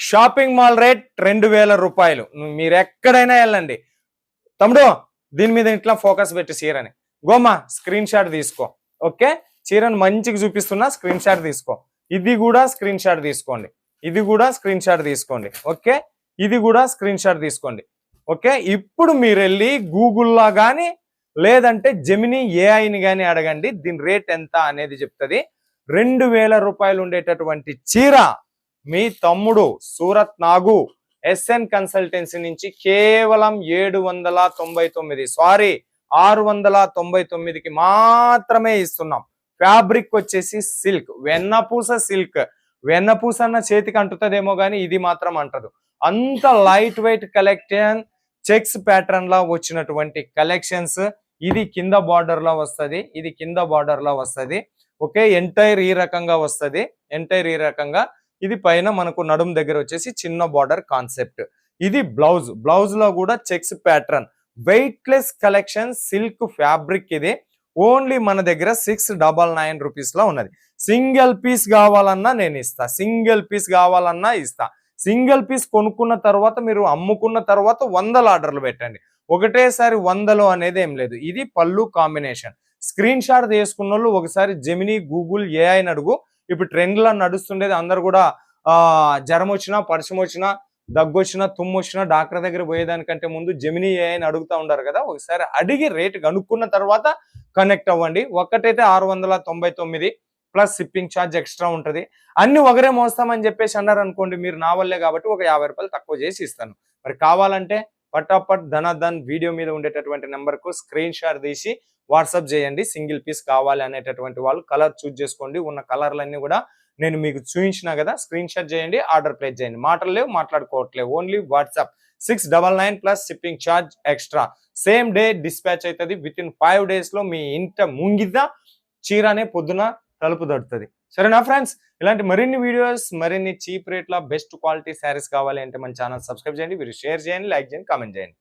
Shopping mall rate 2000 రూపాయలు. మీరు ఎక్కడైనా వెళ్ళండి. తమ్ముడు దీని మీద ఇట్లా ఫోకస్ పెట్టి చీరని గోమా స్క్రీన్ షాట్ తీసుకో. ఓకే, చీరను మంచిగా చూపిస్తున్నా, స్క్రీన్ షాట్ తీసుకో. ఇది కూడా స్క్రీన్ షాట్ తీసుకోండి, ఇది కూడా స్క్రీన్ షాట్ తీసుకోండి. ఓకే, ఇది కూడా స్క్రీన్ షాట్ తీసుకోండి. ఓకే, ఇప్పుడు మీరు వెళ్ళి గూగుల్లో కానీ లేదంటే జెమినీ ఏఐని కానీ అడగండి, దీని రేట్ ఎంత అనేది చెప్తుంది. 2000 రూపాయలు ఉండేటటువంటి చీర మీ తమ్ముడు సూరత్ నాగు ఎస్ఎన్ కన్సల్టెన్సీ నుంచి కేవలం 799 సారీ 699కి మాత్రమే ఇస్తున్నాం. ఫ్యాబ్రిక్ వచ్చేసి సిల్క్, వెన్నపూస సిల్క్. వెన్నపూస అన్న చేతికి అంటుతుందేమో కానీ ఇది మాత్రం అంటదు. అంత light weight collection, checks pattern లా వచ్చినటువంటి కలెక్షన్స్. ఇది కింద బార్డర్ లో వస్తుంది, ఇది కింద బార్డర్ లో వస్తుంది. ఓకే, ఎంటైర్ ఈ రకంగా వస్తుంది, ఎంటైర్ ఈ రకంగా. ఇది పైన మనకు నడుం దగ్గర వచ్చేసి చిన్న బార్డర్ కాన్సెప్ట్. ఇది బ్లౌజ్, బ్లౌజ్ లో కూడా checks pattern, weightless collection, silk fabric. ఇది ఓన్లీ మన దగ్గర 699 రూపీస్ లో ఉన్నది. సింగిల్ పీస్ కావాలన్నా నేను ఇస్తా, సింగిల్ పీస్ కావాలన్నా ఇస్తా. సింగిల్ పీస్ కొనుక్కున్న తర్వాత మీరు అమ్ముకున్న తర్వాత 100 ఆర్డర్లు పెట్టండి, ఒకటేసారి 100 అనేది ఏం లేదు. ఇది పళ్ళు కాంబినేషన్. స్క్రీన్ షాట్ తీసుకున్న వాళ్ళు ఒకసారి జెమినీ గూగుల్ ఏఐని అడుగు. ఇప్పుడు ట్రెండ్ లో నడుస్తుండేది, అందరు కూడా జ్వరం వచ్చినా, పరశం వచ్చినా, దగ్గు వచ్చినా, తుమ్ము వచ్చినా డాక్టర్ దగ్గర పోయేదానికంటే ముందు జెమినీ ఏఐని అడుగుతూ ఉంటారు కదా. ఒకసారి అడిగి రేట్ కనుక్కున్న తర్వాత కనెక్ట్ అవ్వండి. ఒక్కటైతే 699 ప్లస్ షిప్పింగ్ ఛార్జ్ ఎక్స్ట్రా ఉంటుంది. అన్ని ఒకరే మోస్తామని చెప్పేసి అన్నారు అనుకోండి, మీరు నా వల్లే కాబట్టి ఒక 50 రూపాయలు తక్కువ చేసి ఇస్తాను. మరి కావాలంటే పటాపట్ ధనాధన్ వీడియో మీద ఉండేటటువంటి నెంబర్కు స్క్రీన్ షాట్ తీసి వాట్సాప్ చేయండి. సింగిల్ పీస్ కావాలి అనేటటువంటి వాళ్ళు కలర్ చూజ్ చేసుకోండి. ఉన్న కలర్లన్నీ కూడా నేను మీకు చూపించినా కదా, స్క్రీన్ షాట్ చేయండి, ఆర్డర్ ప్లేస్ చేయండి. మాటలు లేవు, మాట్లాడుకోవట్లేవు, only WhatsApp. 699 plus shipping charge extra. Same day dispatch అవుతుంది. విత్ ఇన్ 5 days లో మీ ఇంట ముంగిద చీరనే పొద్దున తలుపు తడుతుంది. సరేనా ఫ్రెండ్స్? ఇలాంటి మరిన్ని వీడియోస్, మరిన్ని చీప్ రేట్ల బెస్ట్ క్వాలిటీ శారీస్ కావాలి అంటే మన ఛానల్ సబ్స్క్రైబ్ చేయండి, మీరు షేర్ చేయండి, లైక్ చేయండి, కామెంట్ చేయండి.